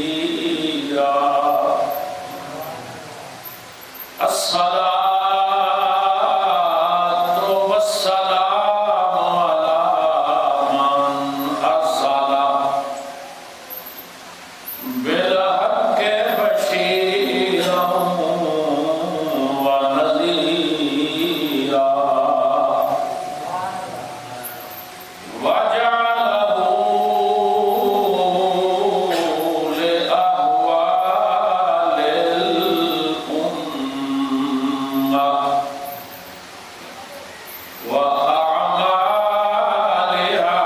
كثيرا الصلاة والسلام على من أرسل بالحق بشيرا ونذيرا وجعله لأهوال الأمة وأعمالها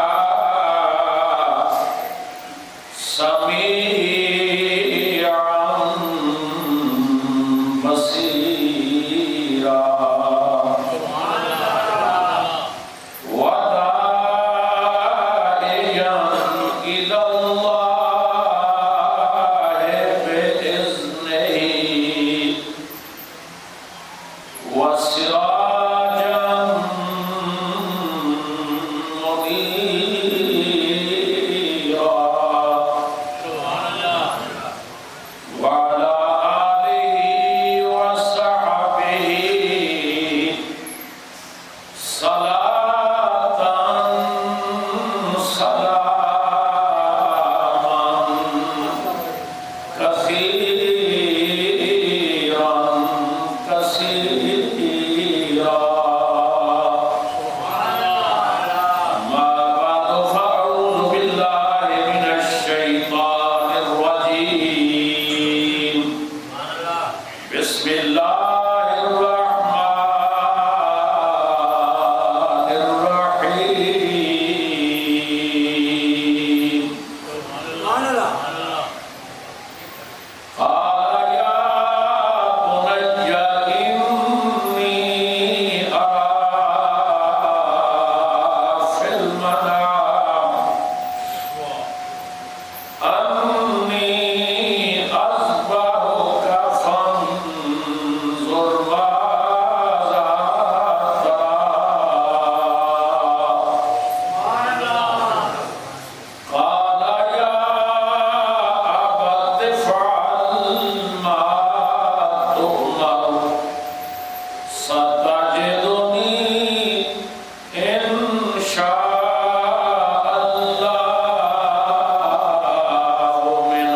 سميعا بصيرا وداعيا إلى الله بإذنه وسراجا منيرا وعلى آله وصحبه صلاة سلاما كثيرا كثيرا أما بعد فأعوذ بالله من الشيطان الرجيم بسم الله الرحمن الرحيم قال يا بني إني أرى في المنام أني أذبحك فانظر ماذا ترى قال يا أبت افعل ما تؤمر ستجدني إن شاء الله من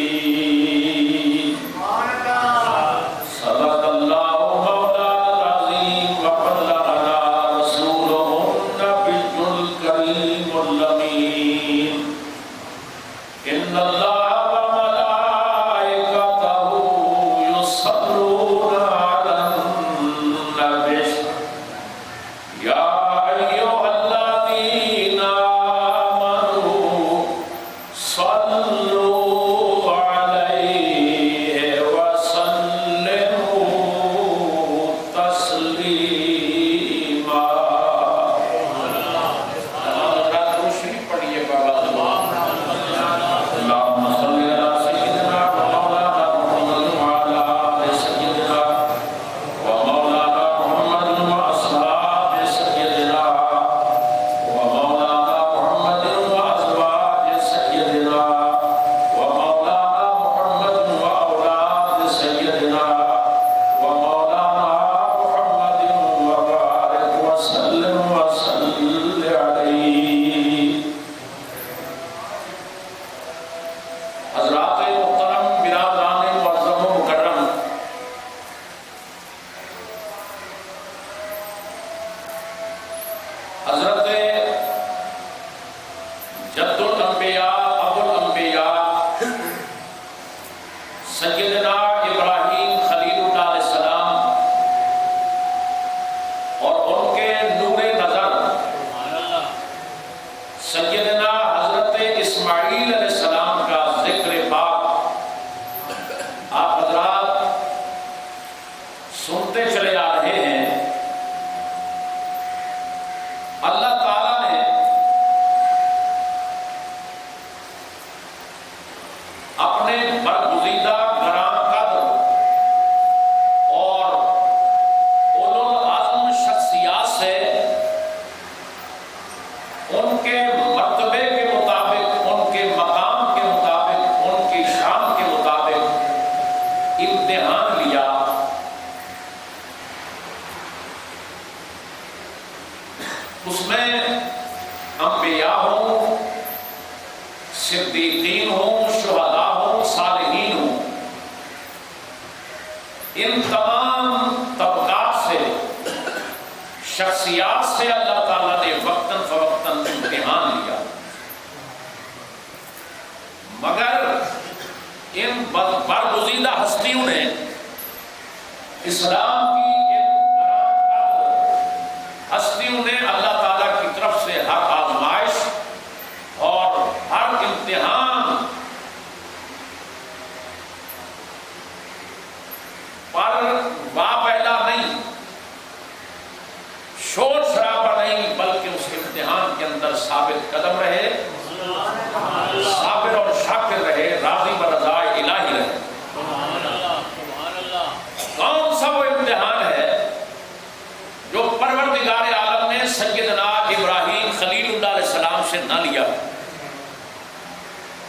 الصابرين صدق الله مولانا العظيم وبلغنا رسوله النبي الكريم الأمين إن الله وملائكته يصلون على النبي يا أيها الذين آمنوا صلوا عليه وسلموا تسليما اللهم صل على سيدنا ومولانا محمد وعلى آل سيدنا ومولانا محمد وأصحاب سيدنا ومولانا محمد وأزواج سيدنا ومولانا محمد وأولاد سيدنا ومولانا محمد وبارك وسلم وصل عليه حضرات محترم برادران معظم و مکرم حضرت جد الانبیاء ابو الانبیاء سیدنا ابراہیم خلیل اللہ علیہ السلام اور ان کے نور نظر سیدنا حضرت اسماعیل علیہ السلام کا ذکر پاک آپ حضرات سنتے چلے آ رہے ہیں. اللہ تعالیٰ نے اپنے برگزیدہ گراں قدر اور اولو العزم شخصیات سے ان کے مرتبے صدیقین ہوں، شہداء ہوں، صالحین ہوں، ان تمام طبقات سے، شخصیات سے اللہ تعالیٰ نے وقتاً فوقتاً امتحان لیا، مگر ان برگزیدہ ہستیوں نے اسلام کی ہستیوں نے اللہ تعالیٰ کی طرف سے ہر آزمائش اور ہر امتحان پر باپہلا نہیں، شور شرابہ نہیں، بلکہ اس امتحان کے اندر ثابت قدم رہے، صابر اور شاکر رہے، راضی برضا الہی رہے۔ کون سا وہ امتحان ہے جو پروردگار عالم نے سیدنا ابراہیم خلیل اللہ علیہ السلام سے نہ لیا؟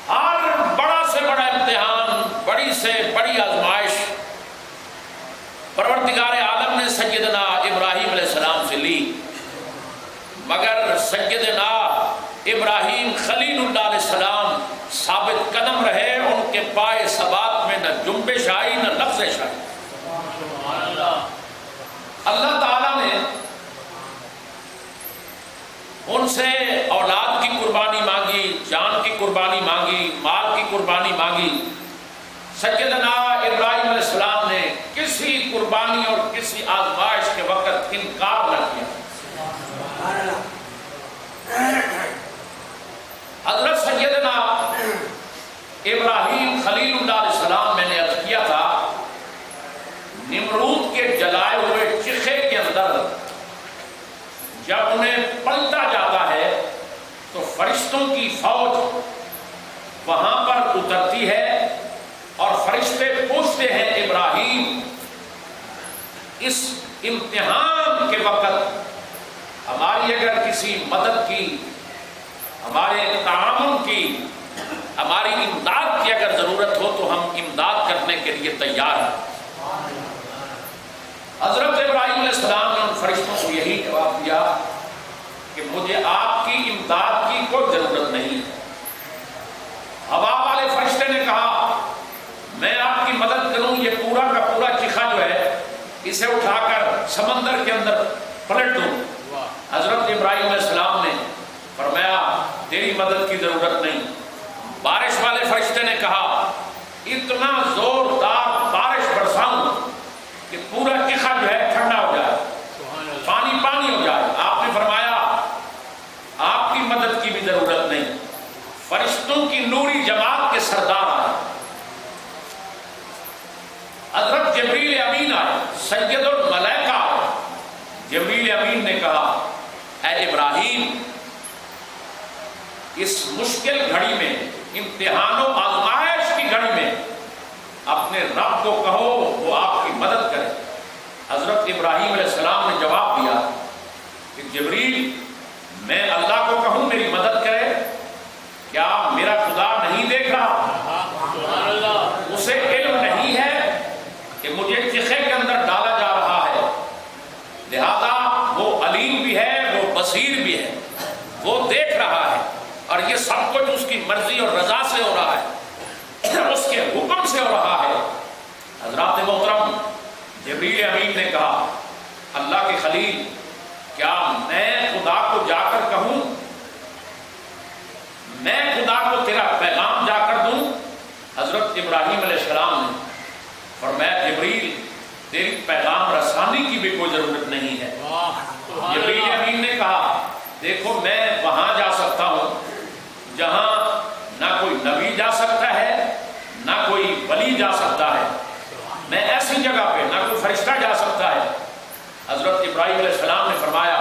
ہر بڑا سے بڑا امتحان، بڑی سے بڑی آزمائش پروردگار عالم نے سیدنا ابراہیم علیہ السلام سے لی، مگر سیدنا ابراہیم خلیل اللہ علیہ السلام ثابت قدم رہے، ان کے پائے ثبات میں نہ جنبش آئی نہ لغزش آئی۔ اللہ تعالیٰ نے ان سے اولاد کی قربانی مانگی، جان کی قربانی مانگی، مال کی قربانی مانگی۔ سیدنا ابراہیم علیہ السلام نے کسی قربانی اور کسی آزمائش کے وقت انکار نہ کیا۔ حضرت سیدنا ابراہیم خلیل اللہ علیہ السلام، میں نے عرض کیا تھا، نمرود کے جلائے ہوئے چیخے کے اندر جب انہیں پلٹا جاتا ہے تو فرشتوں کی فوج وہاں پر اترتی ہے اور فرشتے پوچھتے ہیں ابراہیم، اس امتحان کے وقت ہماری اگر کسی مدد کی، ہمارے تعاون کی، ہماری امداد کی اگر ضرورت ہو تو ہم امداد کرنے کے لیے تیار ہیں۔ حضرت ابراہیم علیہ السلام نے ان فرشتوں کو یہی جواب دیا کہ مجھے آپ کی امداد کی کوئی ضرورت نہیں ہے۔ ہوا والے فرشتے نے کہا میں آپ کی مدد کروں، یہ پورا کا پورا چیخا جو ہے اسے اٹھا کر سمندر کے اندر پلٹ دوں۔ حضرت ابراہیم علیہ السلام نے فرمایا تیری مدد کی ضرورت نہیں۔ بارش والے فرشتے نے کہا اتنا زوردار بارش برساؤں کہ پورا چیخا جو ہے ٹھنڈا ہو جائے، پانی پانی ہو جائے۔ آپ نے فرمایا آپ کی مدد کی بھی ضرورت نہیں۔ فرشتوں کی نوری جماعت کے سردار آئے، حضرت جبریل امین آئے، سید الملائکہ آئے۔ جبریل امین نے کہا اے ابراہیم، اس مشکل گھڑی میں، امتحان و آزمائش کی گھڑی میں اپنے رب کو کہو وہ آپ کی مدد کرے۔ حضرت ابراہیم علیہ السلام نے جواب دیا کہ جبریل، میں اللہ کو کہوں میری مدد کرے؟ کیا میرا خدا نہیں دیکھ رہا؟ اسے علم نہیں ہے کہ مجھے چیخے کے اندر ڈالا جا رہا ہے؟ لہذا وہ علیم بھی ہے، وہ بصیر بھی ہے، وہ دیکھ رہا ہے، اور یہ سب کچھ اس کی مرضی اور رضا سے ہو رہا ہے، اس کے حکم سے ہو رہا ہے۔ حضرات محترم، جبریل امین نے کہا اللہ کے خلیل، کیا میں خدا کو جا کر کہوں، میں خدا کو تیرا پیغام جا کر دوں؟ حضرت ابراہیم علیہ السلام نے فرمایا جبریل، تیری پیغام رسانی کی بھی کوئی ضرورت نہیں ہے۔ جبریل امین نے کہا دیکھو میں وہاں جا سکتا ہوں جہاں نہ کوئی نبی جا سکتا ہے، نہ کوئی ولی جا سکتا ہے، میں ایسی جگہ پہ نہ کوئی فرشتہ جا سکتا ہے۔ حضرت ابراہیم علیہ السلام نے فرمایا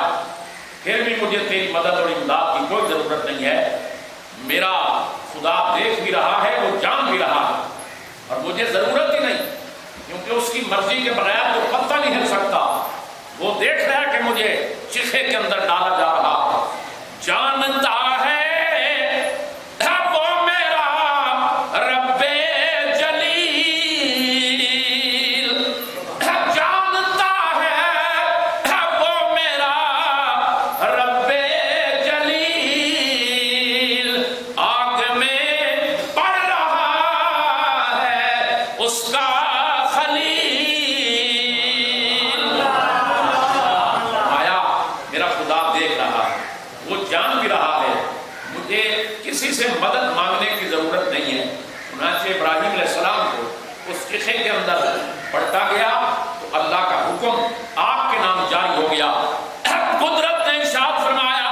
پھر بھی مجھے تیری مدد اور امداد کی کوئی ضرورت نہیں ہے، میرا خدا دیکھ بھی رہا ہے، وہ جان بھی رہا ہے، اور مجھے ضرورت ہی نہیں، کیونکہ اس کی مرضی کے بغیر تو پتہ نہیں ہل سکتا۔ وہ دیکھ رہا ہے کہ مجھے چیخے کے اندر ڈالا جا رہا ہے، جانتا ہے وہ میرا رب جلیل، جانتا ہے وہ میرا رب جلیل، آگ میں کسی سے مدد مانگنے کی ضرورت نہیں ہے۔ چنانچہ ابراہیم علیہ السلام کو اس قصے کے اندر پڑھتا گیا تو اللہ کا حکم آگ کے نام جاری ہو گیا۔ قدرت نے ارشاد فرمایا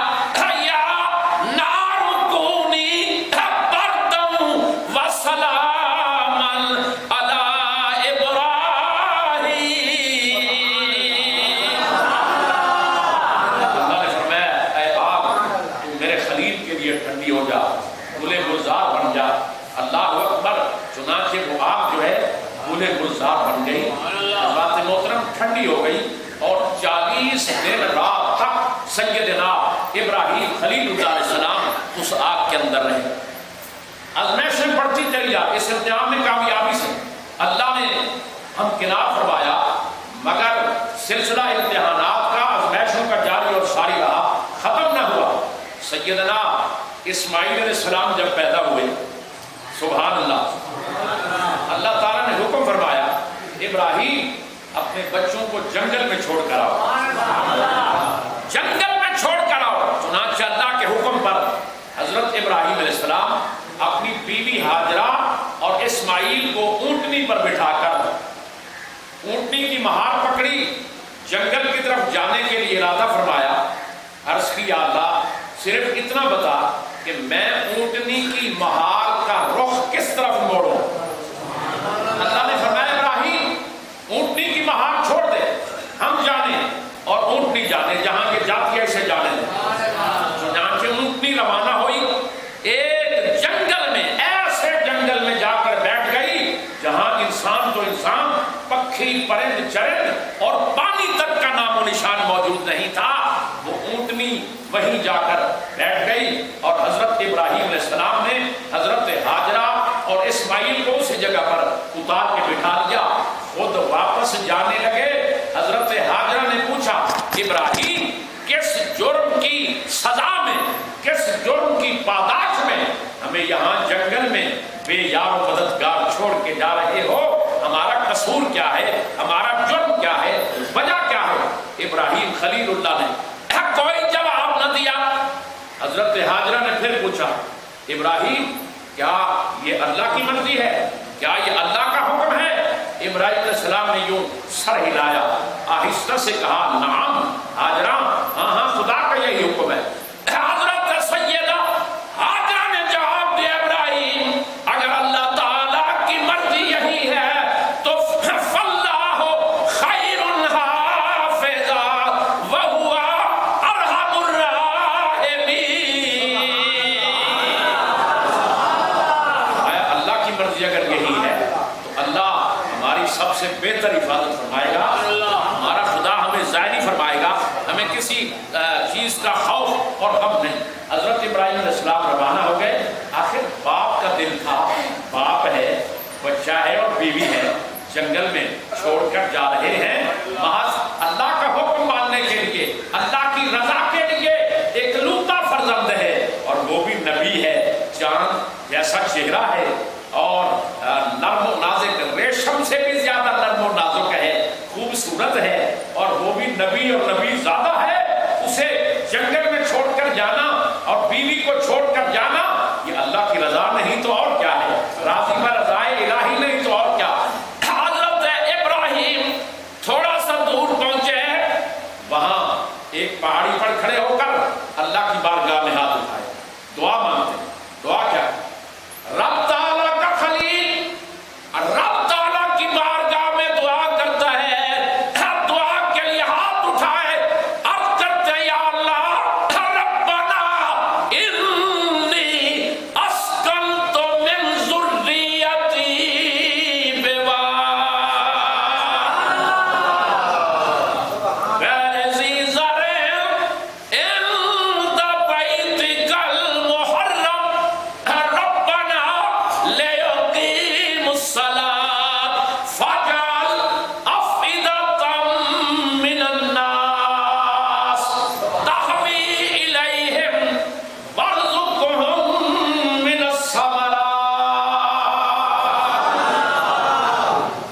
یا نار کونی بردم وسلاما علی ابراہیم۔ اللہ نے فرمایا اے آگ تو میرے خلیل کے لیے ٹھنڈی ہو جا، گلے گلزار بن جا۔ اللہ اکبر۔ چنانچہ وہ آگ جو ہے گلے گلزار بن گئی، بات محترم ٹھنڈی ہو گئی، اور 40 دن رات تک سیدنا ابراہیم خلیل اللہ علیہ السلام اس آگ کے اندر رہے۔ آزمائشیں بڑھتی چلی جا، اس امتحان میں کامیابی سے اللہ نے ہمکنار فرمایا، مگر سلسلہ امتحانات کا آزمائشوں کا جاری اور ساری رہا، ختم نہ ہوا۔ سیدنا اسماعیل علیہ السلام جب پیدا ہوئے، سبحان اللہ، اللہ تعالیٰ نے حکم فرمایا ابراہیم اپنے بچوں کو جنگل میں چھوڑ کر آؤ، جنگل میں چھوڑ کر آؤ۔ چنانچہ اللہ کے حکم پر حضرت ابراہیم علیہ السلام اپنی بیوی ہاجرہ اور اسماعیل کو اونٹنی پر بٹھا کر اونٹنی کی مہار پکڑی، جنگل کی طرف جانے کے لیے ارادہ فرمایا۔ عرض کیا اللہ صرف اتنا بتا کہ میں اونٹنی کی مہار کا رخ کس طرف موڑوں؟ اللہ نے فرمایا ابراہیم اونٹنی کی مہار چھوڑ دے، ہم جانے اور اونٹنی جانے، جہاں یہ جاتی ہے اسے جانے دے۔ چنانچہ اونٹنی روانہ ہوئی، ایک جنگل میں، ایسے جنگل میں جا کر بیٹھ گئی جہاں انسان تو انسان، پکھی پرند چرند اور پانی تک کا نام و نشان موجود نہیں تھا۔ وہ اونٹنی وہیں جا کر بیٹھ گئی، اور حضرت ابراہیم علیہ السلام نے حضرت ہاجرہ اور اسماعیل کو اسی جگہ پر اتار کے بٹھا لیا، خود واپس جانے لگے۔ حضرت ہاجرہ نے پوچھا ابراہیم کس جرم کی سزا میں، کس جرم کی پاداش میں ہمیں یہاں جنگل میں بے یار و مددگار چھوڑ کے جا رہے ہو؟ ہمارا قصور کیا ہے؟ ہمارا جرم کیا ہے؟ وجہ کیا ہے؟ ابراہیم خلیل اللہ نے کوئی جواب نہ دیا۔ حضرت ہاجرہ نے پھر پوچھا ابراہیم کیا یہ اللہ کی مرضی ہے؟ کیا یہ اللہ کا حکم ہے؟ ابراہیم علیہ السلام نے یوں سر ہلایا، آہستہ سے کہا نعم ہاجرہ، ہاں ہاں خدا کا یہی حکم ہے۔ حضرت سیدہ ہاجرہ نے جواب دیا ابراہیم اگر اللہ تعالیٰ کی مرضی یہی ہے تو فاللہ خیر حافظا وہو ارحم الراحمین۔ اللہ کی مرضی اگر یہی ہے تو اللہ ہماری سب سے بہتر حفاظت فرمائے گا، ہمارا خدا ہمیں ضائع نہیں فرمائے گا، ہمیں کسی چیز کا خوف اور غم نہیں۔ حضرت ابراہیم علیہ السلام روانہ ہو گئے۔ آخر باپ کا دل تھا، باپ ہے، بچہ ہے اور بیوی ہے، جنگل میں چھوڑ کر جا رہے ہیں محض اللہ کا حکم ماننے کے لیے، اللہ کی رضا کے لیے۔ اکلوتا فرزند ہے اور وہ بھی نبی ہے، چاند جیسا چہرہ ہے اور نرم و نازک، ریشم سے بھی زیادہ نرم و نازک ہے، خوبصورت ہے، اور وہ بھی نبی اور نبی زادہ ہے۔ اسے جنگل میں چھوڑ کر جانا اور بیوی کو چھوڑ کر جانا یہ اللہ کی رضا نہیں تو اور کیا ہے، راضی برضائے الہی نہیں تو اور کیا۔ حضرت ابراہیم تھوڑا سا دور پہنچے، وہاں ایک پہاڑی پر کھڑے ہو کر اللہ کی بارگاہ میں ہاتھ اٹھائے، دعا مانگتے۔ دعا کیا؟ رب تعالیٰ کا خلیل رب تعالیٰ کی بارگاہ میں دعا کرتا ہے، دعا کے لیے ہاتھ اٹھائے، عرض کرتے یا اللہ ربنا انی اسکنت من ذریتی بواد غیر ذی زرع عند بیتک المحرم ربنا لیقیموا الصلاة فاجعل أفئدة من الناس تهوی إلیہم وارزقهم من الثمرات۔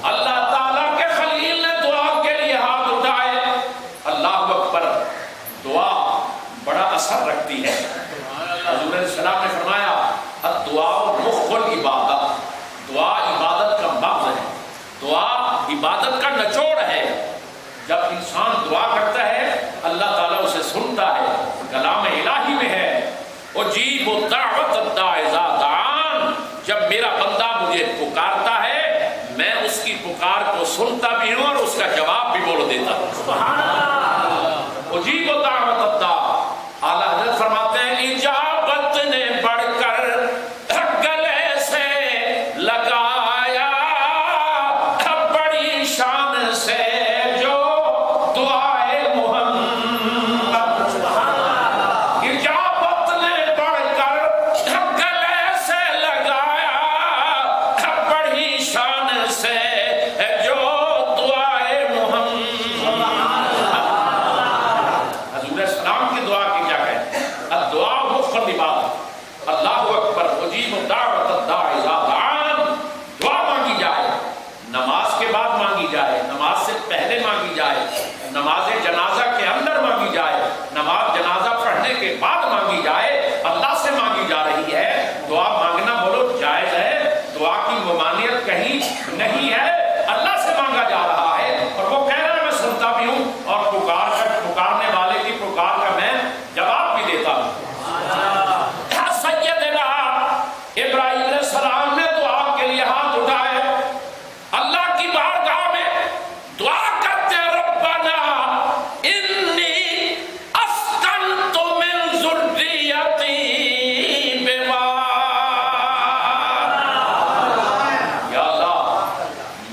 اللہ تعالیٰ کے خلیل نے دعا کے لیے ہاتھ اٹھائے۔ اللہ اکبر، دعا بڑا اثر رکھتی ہے۔ حضور علیہ السلام نے فرمایا جب انسان دعا کرتا ہے اللہ تعالیٰ اسے سنتا ہے. کلام الہی میں ہے اجیب دعوت الداع اذا دعان، جب میرا بندہ مجھے پکارتا ہے میں اس کی پکار کو سنتا بھی ہوں اور اس کا جواب بھی بول دیتا ہوں. سبحان اللہ. اجیب دعوت الداع. اعلیٰ حضرت فرماتے ہیں اجابت نے بڑھ کر گلے سے لگایا بڑی شان سے جو دعائے محمد. اجابت نے بڑھ کر گلے سے لگایا بڑی شان سے جو دعائے محمد. حضور السلام کی دعا کی کیا کہتے ہیں؟ الدعاء مفت عبادت. اللہ اکبر. اجیب دعوت الداع اذا دعان. دعا مانگی جائے، نماز کے بعد مانگی جائے، نماز سے پہلے مانگی جائے، نماز جنازہ کے اندر مانگی جائے، نماز جنازہ پڑھنے کے بعد مانگی جائے، اللہ سے مانگی جا رہی ہے. دعا مانگنا بولو جائز ہے، دعا کی ممانعت کہیں نہیں ہے. اللہ سے مانگا جا رہا ہے اور وہ کہہ رہا ہے میں سنتا بھی ہوں اور پکارنے والے کی پکار کا میں جواب بھی دیتا ہوں. سیدنا ابراہیم علیہ السلام نے دعا کے لیے ہاتھ اٹھائے، اللہ کی بارگاہ میں دعا کرتے ہیں ربنا انی اسکنت من ذریتی بواد. یا اللہ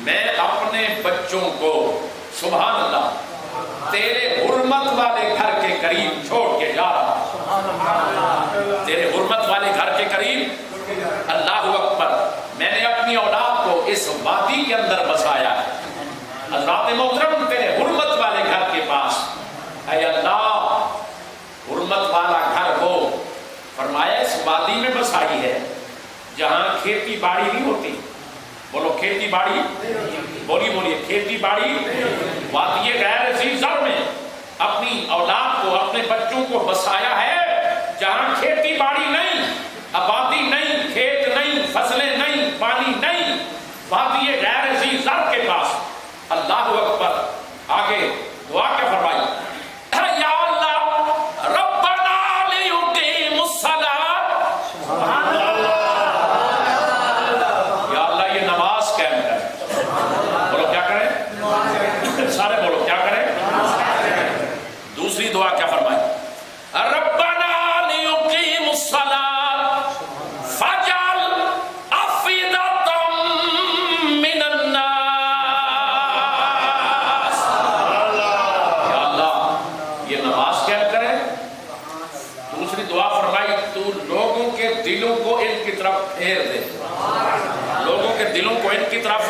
میں اپنے بچوں کو سبحان اللہ تیرے حرمت والے گھر کے قریب چھوڑ کے جا رہا ہوں. تیرے حرمت والے گھر کے قریب. اللہ اکبر. میں نے اپنی اولاد کو اس وادی کے اندر بسایا ہے. حضرات محترم تیرے حرمت والے گھر کے پاس. اے اللہ حرمت والا گھر ہو. فرمایا اس وادی میں بسائی ہے جہاں کھیتی باڑی نہیں ہوتی. بولو کھیتی باڑی. بولیے کھیتی باڑی. وادی غیر ذی زرع میں اپنی اولاد کو اپنے بچوں کو بسایا ہے جہاں کھیتی باڑی نہیں، آبادی نہیں، کھیت نہیں، فصلیں نہیں، پانی نہیں. وادی غیر ذی زرع کے پاس. اللہ اکبر. آگے دعا کیا فرمائی؟ یا اللہ ربنا لیقیموا الصلاۃ. سبحان اللہ. یا اللہ یہ نماز قائم کرے. بولو کیا کریں؟ سارے بولو کیا کریں؟ دوسری دعا کیا فرمائی؟ ربنا لیقیموا الصلاۃ فاجعل افئدۃ من الناس. یا اللہ یہ نماز کیا کرے. دوسری دعا فرمائی تو لوگوں کے دلوں کو ان کی طرف پھیر دے. لوگوں کے دلوں کو ان کی طرف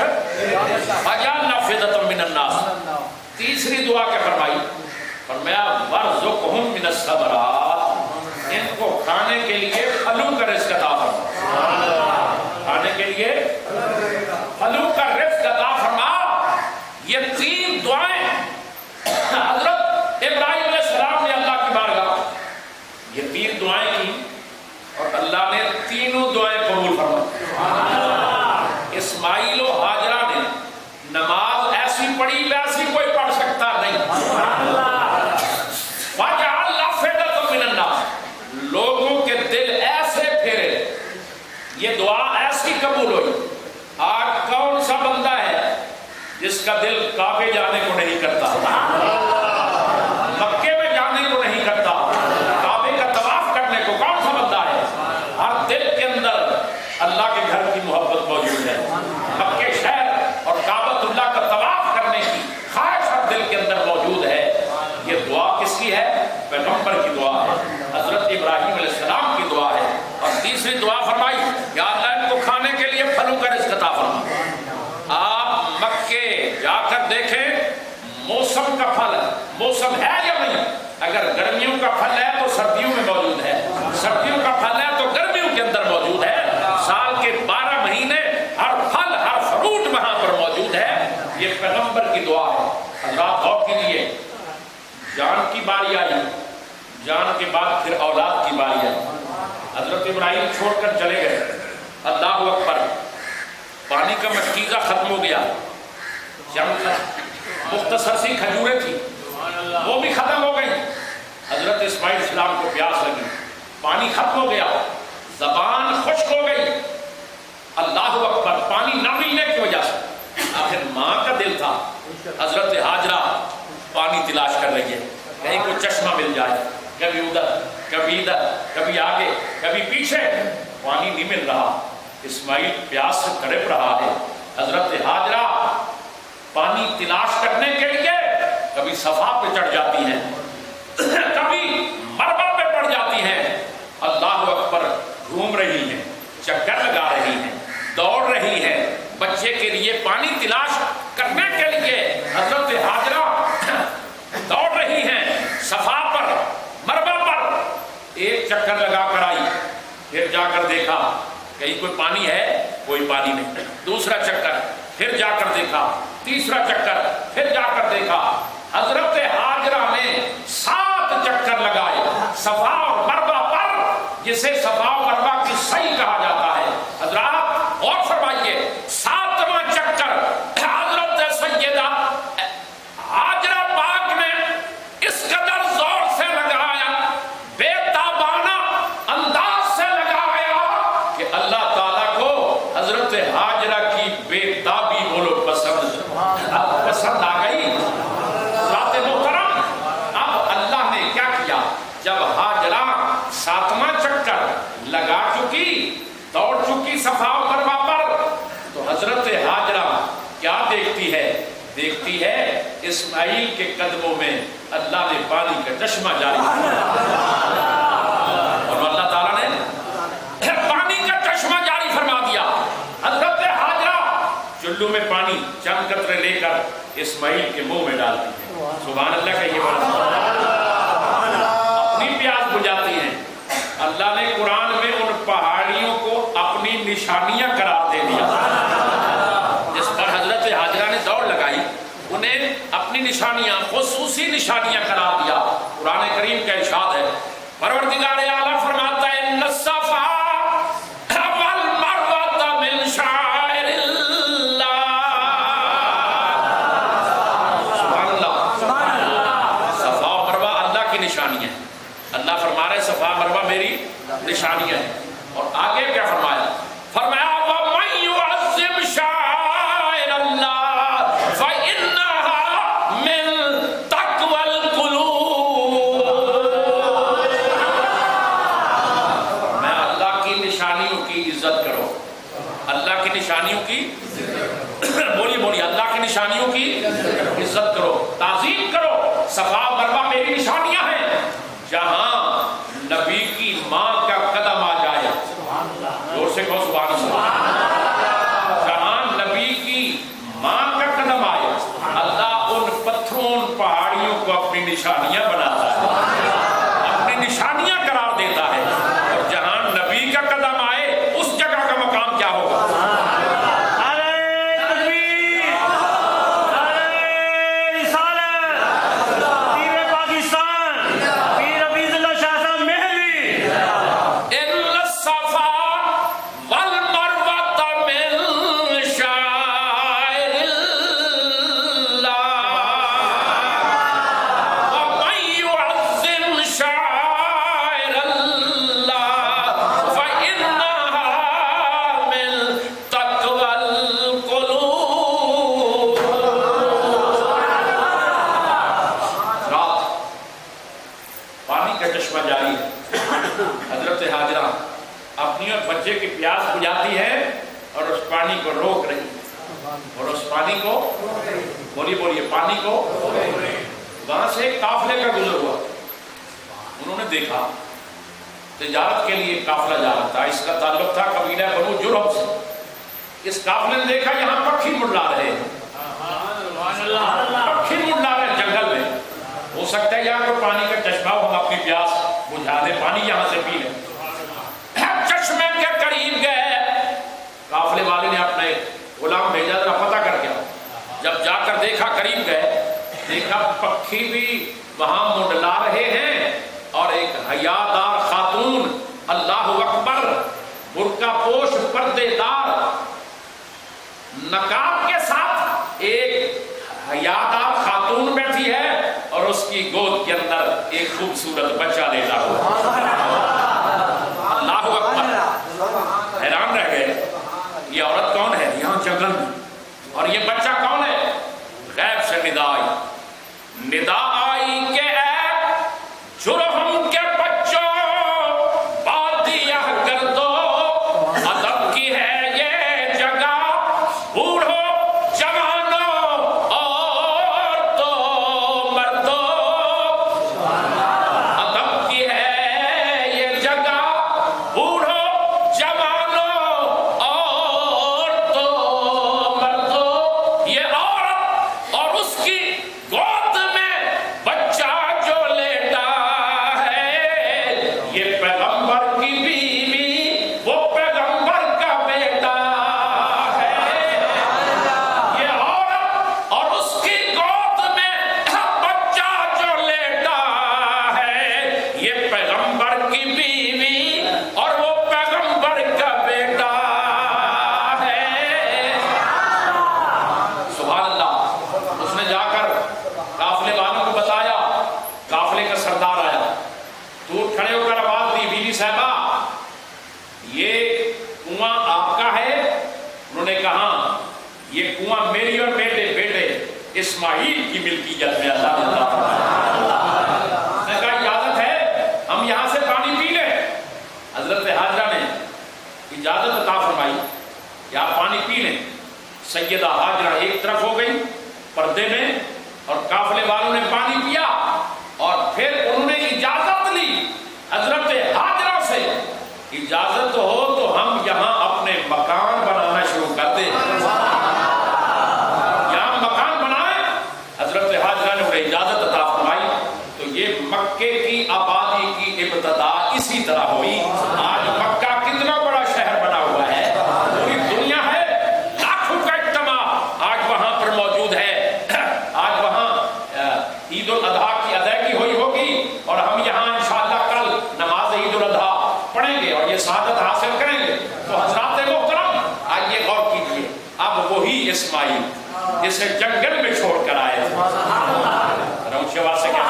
فاجعل افئدۃ من الناس. تیسری دعا کیا فرمائی؟ فرمایا وارزقہم من الثمرات. ان کو کھانے کے لیے پھلوں کا رزق عطا فرما. کھانے کے لیے پھلوں کا رزق عطا فرما. یہ تین دعائیں حضرت ابراہیم علیہ السلام نے اللہ کی بارگاہ یہ تین دعائیں کی اور اللہ نے تینوں دعائیں قبول فرمائی. اسماعیل و ہاجرہ نے نماز ایسی پڑھی ویسی کوئی پڑھ سکتا نہیں. فَجَعَلْ أَفْئِدَةً مِّنَ النَّاسِ. لوگوں کے دل ایسے پھیرے. یہ دعا ایسی قبول ہوئی. آج کون سا بندہ ہے جس کا دل کعبے جانے کو نہیں کرتا، مکے میں جانے کو نہیں کرتا، کعبے کا طواف کرنے کو کون سا بندہ ہے؟ ہر دل کے اندر اللہ کے گھر کی محبت موجود ہے. مکے شہر اور کعبۃ اللہ کا طواف کرنے کی خواہش ہر دل کے اندر موجود ہے. یہ دعا کس کی ہے؟ پیغمبر کی دعا ہے، حضرت ابراہیم علیہ السلام کی دعا ہے. اور تیسری دعا فرمائی یا اللہ ان کو کھانے کے لیے پھلوں کا رزق عطا فرما. آپ مکے جا کر دیکھیں موسم کا پھل موسم ہے یا نہیں. اگر گرمیوں کا پھل ہے تو سردیوں میں موجود ہے، سردیوں کا پھل ہے تو گرمیوں کے اندر موجود ہے. سال کے 12 مہینے ہر پھل ہر فروٹ وہاں پر موجود ہے. یہ پیغمبر کی دعا ہے. حضرات غور کیجیے. جان کی باری آئی، جان کے بعد پھر اولاد کی باری آئی. حضرت ابراہیم چھوڑ کر چلے گئے. اللہ اکبر. پانی کا مشکیزہ ختم ہو گیا. مختصر سی کھجوریں تھی وہ بھی ختم ہو گئی. حضرت اسماعیل السلام کو پیاس لگی, پانی ختم ہو گیا, زبان خشک ہو گئی. اللہ اکبر, پانی نہ ملنے کی وجہ سے. آخر ماں کا دل تھا, حضرت حاجرہ پانی تلاش کر رہی ہے, کہیں کوئی چشمہ مل جائے. کبھی ادھر کبھی ادھر, کبھی آگے کبھی پیچھے, پانی نہیں مل رہا. اسماعیل پیاس سے تڑپ رہا ہے. حضرت حاجرہ پانی تلاش کرنے کے لیے کبھی صفا پہ چڑھ جاتی ہیں, کبھی مروا پہ پڑ جاتی ہیں. اللہ اکبر, گھوم رہی ہیں, چکر لگا رہی ہیں, دوڑ رہی ہیں بچے کے لیے پانی تلاش کرنے کے لیے. حضرت حاجرہ دوڑ رہی ہیں صفا پر مروا پر. ایک چکر لگا کر آئی, پھر جا کر دیکھا کہیں کوئی پانی ہے, کوئی پانی نہیں. دوسرا چکر, پھر جا کر دیکھا. تیسرا چکر, پھر جا کر دیکھا. حضرت حاجرہ نے 7 چکر لگائے صفا اور مروا پر, جسے صفا اور مروا کی صحیح کہا جاتا ہے. حضرات اور فرمائیے, 7واں چکر حضرت سیدہ حاجرہ پاک نے اس قدر زور سے لگایا, بے تابانہ انداز سے لگایا کہ اللہ تعالیٰ کو حضرت حاجرہ کی بے تابی بولو پسند آ گئی. ذات محترم, اب اللہ نے کیا کیا, جب حاجرہ 7واں چکر لگا چکی, دوڑ چکی صفا و مروا پر, تو حضرت حاجرہ کیا دیکھتی ہے؟ دیکھتی ہے اسماعیل کے قدموں میں اللہ نے پانی کا چشمہ جاری کیا, اور اللہ تعالیٰ نے پانی کا چشمہ جاری فرما دیا. حضرت حاجرہ چلو میں پانی چند قطرے لے کر اسماعیل کے منہ میں ڈالتی ہے. سبحان اللہ کا یہ بڑا اپنی پیاس بجھاتی ہیں. اللہ نے قرآن میں ان پہاڑیوں کو اپنی نشانیاں قرار دے دیا. جس پر حضرت حاجرہ نے دوڑ لگائی, انہیں اپنی نشانیاں, خصوصی نشانیاں قرار دیا. قرآن کریم کا ارشاد ہے, پروردگار اعلیٰ فرماتا ہے, ان الصفا والمروہ من شعائر اللہ. سبحان اللہ, صفا و مروہ اللہ کی نشانیاں ہیں. اللہ فرما رہے صفا مروہ میری نشانیاں ہیں. اور آگے کیا فرمایا؟ فرمایا وَمَن يُعَظِّمْ شَعَائِرَ اللَّهِ فَإِنَّهَا مِن تَقْوَى الْقُلُوبِ. میں اللہ کی نشانیوں کی عزت کرو, اللہ کی نشانیوں کی بولی اللہ کی نشانیوں کی عزت کرو, تعظیم کرو. صفا مروہ میری نشانیاں ہیں. جہاں نبی کی ماں کا قدم آ جائے, زور سے کہو سبحان اللہ, جہاں نبی کی ماں کا قدم آئے, اللہ ان پتھروں, ان پہاڑیوں کو اپنی نشانیاں بناتا ہے, اپنی نشانیاں قرار دیتا ہے. اور جہاں نبی کا قدم آئے, اس جگہ کا مقام کیا ہوگا؟ اپنی اور بچے کی پیاس بجھاتی ہے اور اس پانی کو روک رہی ہے, اور اس پانی کو بولیے پانی کو. وہاں سے ایک قافلے کا گزر ہوا, انہوں نے دیکھا تجارت کے لیے قافلہ جا رہا تھا. اس کا تعلق تھا قبیلہ بنو جرہم سے. اس قافلے نے دیکھا یہاں پکھی منڈلا رہے ہیں, پکھی منڈلا رہے جنگل میں. ہو سکتا ہے یہاں کوئی پانی کا چشمہ ہو, ہم اپنی پیاس بجھا دیں, پانی یہاں سے پی لیں. چشمے کے قریب گئے, قافلے والے نے اپنا ایک غلام بھیجا ذرا پتہ کر کے. جب جا کر دیکھا, قریب گئے, دیکھا پکھی بھی وہاں منڈلا رہے ہیں, اور ایک حیادار خاتون, اللہ اکبر, برقع پوش پردے دار نقاب کے ساتھ ایک حیادار کی گود کے اندر ایک خوبصورت بچہ لیتا ہوا. اللہ اکبر. حیران رہ گئے یہ عورت کون ہے یہاں جنگل میں, اور یہ بچہ کون ہے؟ غیب سے ندا آئی کہ اے جرہم کے بچوں بادیہ کر دو, ادب کی ہے یہ جگہ بوڑھو جوانوں عورتوں مردوں, ادب کی ہے یہ جگہ بوڑھو جوانوں عورتوں مردوں. یہ عورت اور اس کی گود میں بچہ جو لیٹا ہے, یہ پیغمبر کی بیوی وہ پیغمبر کا بیٹا ہے. یہ عورت اور اس کی گود میں بچہ جو لیٹا ہے, یہ پیغمبر کی بیوی اور وہ پیغمبر کا بیٹا ہے. سبحان اللہ. اس نے جا کر قافلے والوں کو بتایا. قافلے کا سردار آیا, دور کھڑے ہو کر آواز دی, بیوی صاحبہ یہ کنواں آپ کا ہے؟ انہوں نے کہا یہ کنواں میری اور بیٹے اسماعیل کی ملکیت میں. اللہ نے کہا اجازت ہے ہم یہاں سے پانی پی لیں؟ حضرت حاجرہ نے اجازت عطا فرمائی کہ آپ پانی پی لیں. سیدہ حاجرہ ایک طرف ہو گئی پردے میں, اور قافلے والوں نے پانی پیا, اور پھر انہوں نے اجازت لی حضرت حاجرہ سے, اجازت ہو تو ہم یہاں اپنے مکان بنانا شروع کر دیں, یہاں مکان بنائیں. حضرت حاجرہ نے انہیں اجازت عطا فرمائی. تو یہ مکے کی آبادی کی ابتدا اسی طرح ہوئی. آج مکہ کتنا بڑا شہر بنا ہوا ہے, پوری دنیا ہے, لاکھوں کا اجتماع آج وہاں پر موجود ہے. آج وہاں عید الاضحیٰ کی ادائیگی ہوئی ہوگی, اور ہم یہاں انشاءاللہ کل نماز عید الاضحیٰ پڑھیں گے اور یہ سعادت حاصل کریں گے. تو حضرات محترم آئیے غور کیجیے, اب وہی اسماعیل جسے جنگل میں چھوڑ کر آئے تھے, اونچی آواز سے کیا,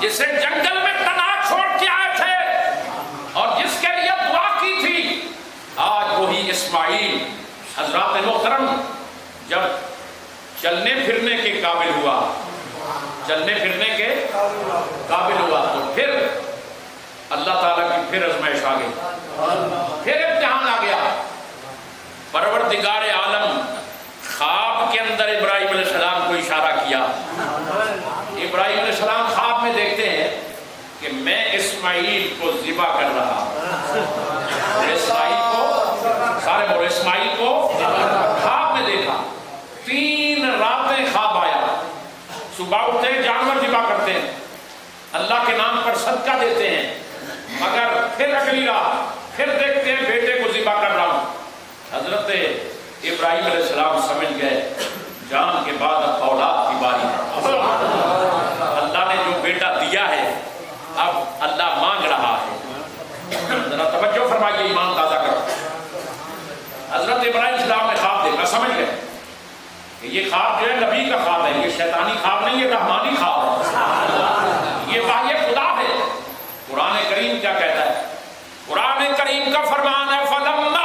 جسے جنگل میں تنہا چھوڑ کے آئے تھے اور جس کے لیے دعا کی تھی, آج وہی اسماعیل حضرات محترم جب چلنے پھرنے کے قابل ہوا, چلنے پھرنے کے قابل ہوا, تو پھر اللہ تعالیٰ کی پھر آزمائش آ گئی, پھر امتحان آ گیا. پروردگار عالم خواب کے اندر ابراہیم علیہ السلام کو اشارہ کیا. ابراہیم علیہ السلام خواب میں دیکھتے ہیں کہ میں اسماعیل کو ذبح کر رہا ہوں. اسماعیل کو, سارے بولو, اسماعیل کو خواب میں دیکھا. 3 راتیں خواب آیا. صبح اٹھتے جانور ذبح کرتے ہیں, اللہ کے نام پر صدقہ دیتے ہیں, مگر پھر اگلی رات پھر دیکھتے ہیں بیٹے کو ذبح کر رہا ہوں. حضرت ابراہیم علیہ السلام سمجھ گئے جان کے بعد اب اولاد کی باری ہے. اللہ نے جو بیٹا دیا ہے اب اللہ مانگ رہا ہے. ذرا توجہ فرمائیے, ایمان تازہ کرو. حضرت ابراہیم علیہ السلام نے خواب دیکھا, سمجھ گئے کہ یہ خواب جو ہے نبی کا خواب ہے, یہ شیطانی خواب نہیں, یہ رحمانی خواب ہے, یہ وحی خدا ہے. قرآن کریم کیا کہتا ہے؟ قرآن کریم کا فرمان ہے فَلَمَّا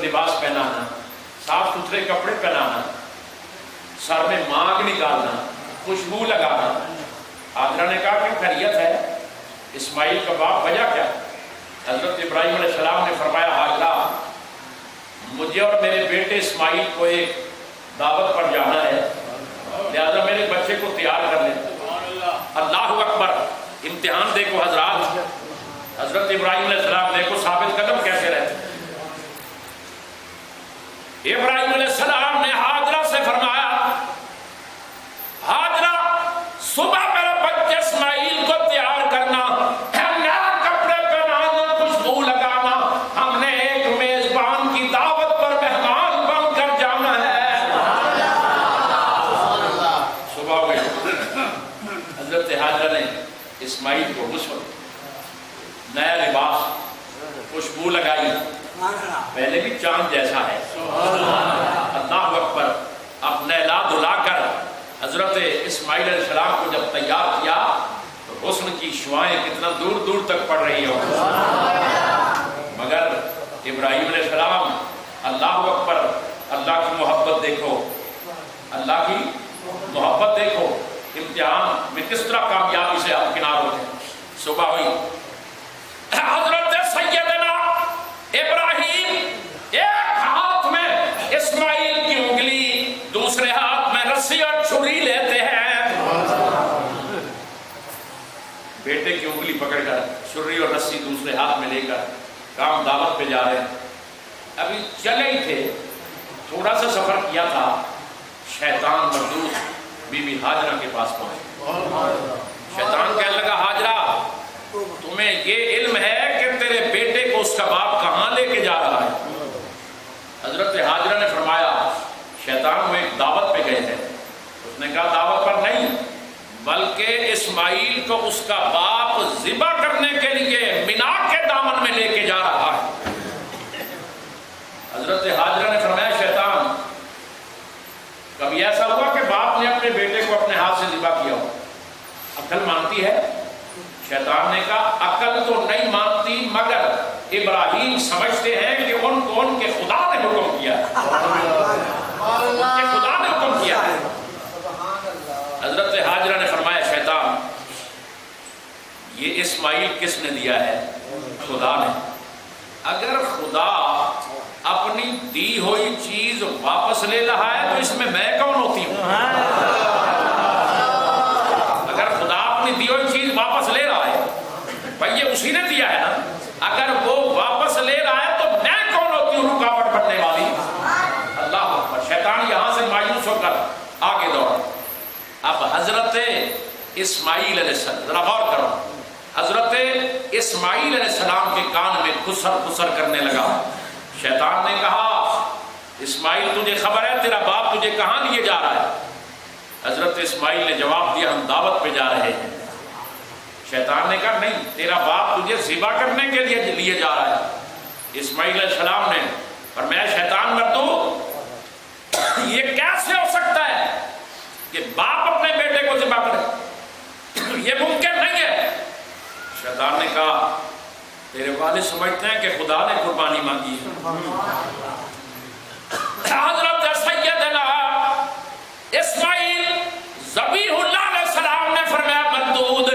لباس پہنانا, صاف ستھرے کپڑے پہنانا, سر میں مانگ نکالنا, خوشبو لگانا. حاجرہ نے کہا کہ خیریت ہے؟ اسماعیل کا باپ وجہ کیا؟ حضرت ابراہیم علیہ السلام نے فرمایا حاجرہ مجھے اور میرے بیٹے اسماعیل کو ایک دعوت پر جانا ہے, لہذا میرے بچے کو تیار کر لیں۔ اللہ اکبر، امتحان دیکھو حضرات، حضرت ابراہیم علیہ السلام دیکھو ثابت قدم کیسے رہتے۔ ابراہیم علیہ السلام نے ہاجرہ سے فرمایا، ہاجرہ صبح میرے بچے اسماعیل کو تیار کرنا، نیا کپڑے پہنانا، خوشبو لگانا، ہم نے ایک میزبان کی دعوت پر مہمان بن کر جانا ہے۔ صبح ہوئی، حضرت ہاجرہ نے اسماعیل کو غسل، نیا لباس، خوشبو لگائی، پہلے بھی چاند جیسا ہے، اللہ اکبر، اب نہلا دھلا کر حضرت اسماعیل علیہ السلام کو جب تیار کیا تو حسن کی شعائیں کتنا دور دور تک پڑ رہی ہو، مگر ابراہیم علیہ السلام، اللہ اکبر، اللہ کی محبت دیکھو، اللہ کی محبت دیکھو، امتحان میں کس طرح کامیابی سے ہمکنار ہوتے ہیں۔ صبح ہوئی، حضرت سیدنا ابراہیم ایک ہاتھ میں اسماعیل کی انگلی، دوسرے ہاتھ میں رسی اور چھری لیتے ہیں، بیٹے کی انگلی پکڑ کر چھری اور رسی دوسرے ہاتھ میں لے کر کام دعوت پہ جا رہے ہیں۔ ابھی چلے ہی تھے، تھوڑا سا سفر کیا تھا، شیطان مردود بی بی ہاجرہ کے پاس پہنچے۔ شیطان کہنے لگا، ہاجرہ تمہیں یہ علم ہے کہ تیرے بیٹے کو اس کا باپ کہاں لے کے جا رہا ہے؟ حضرت ہاجرہ نے فرمایا، شیطان وہ ایک دعوت پہ گئے تھے، اس نے کہا دعوت پر نہیں بلکہ اسماعیل کو اس کا باپ ذبح کرنے کے لیے مینا کے دامن میں لے کے جا رہا ہے۔ حضرت ہاجرہ نے فرمایا، شیطان کبھی ایسا ہوا کہ باپ نے اپنے بیٹے کو اپنے ہاتھ سے ذبح کیا ہو؟ عقل مانتی ہے؟ شیطان نے کہا عقل تو نہیں مانتی، مگر ابراہیم سمجھتے ہیں کہ ان کو ان کے خدا نے حکم کیا ہے، ان کے خدا نے حکم کیا ہے۔ حضرت ہاجرہ نے فرمایا، شیطان یہ اسماعیل کس نے دیا ہے؟ خدا نے۔ اگر خدا اپنی دی ہوئی چیز واپس لے رہا ہے تو اس میں کون ہوتی ہوں؟ اگر خدا اپنی دی ہوئی چیز واپس لے رہا ہے، بھائی یہ اسی نے دیا ہے نا، اگر وہ واپس لے رہا ہے تو میں کون ہوتی ہوں رکاوٹ بننے والی؟ اللہ اکبر۔ شیطان یہاں سے مایوس ہو کر آگے دوڑا۔ اب حضرت اسماعیل علیہ السلام، ذرا غور کرو، حضرت اسماعیل علیہ السلام کے کان میں خسر خسر کرنے لگا۔ شیطان نے کہا، اسماعیل تجھے خبر ہے تیرا باپ تجھے کہاں لیے جا رہا ہے؟ حضرت اسماعیل نے جواب دیا، ہم دعوت پہ جا رہے ہیں۔ شیطان نے کہا، نہیں، تیرا باپ تجھے ذبح کرنے کے لیے جا رہا ہے۔ اسماعیل علیہ السلام نے فرمایا، شیطان مردود، یہ کیسے ہو سکتا ہے کہ باپ اپنے بیٹے کو ذبح کرے؟ یہ ممکن نہیں ہے۔ شیطان نے کہا، تیرے والد سمجھتے ہیں کہ خدا نے قربانی مانگی ہے۔ حضرت سیدنا اسماعیل ذبیح اللہ علیہ السلام نے فرمایا، مردود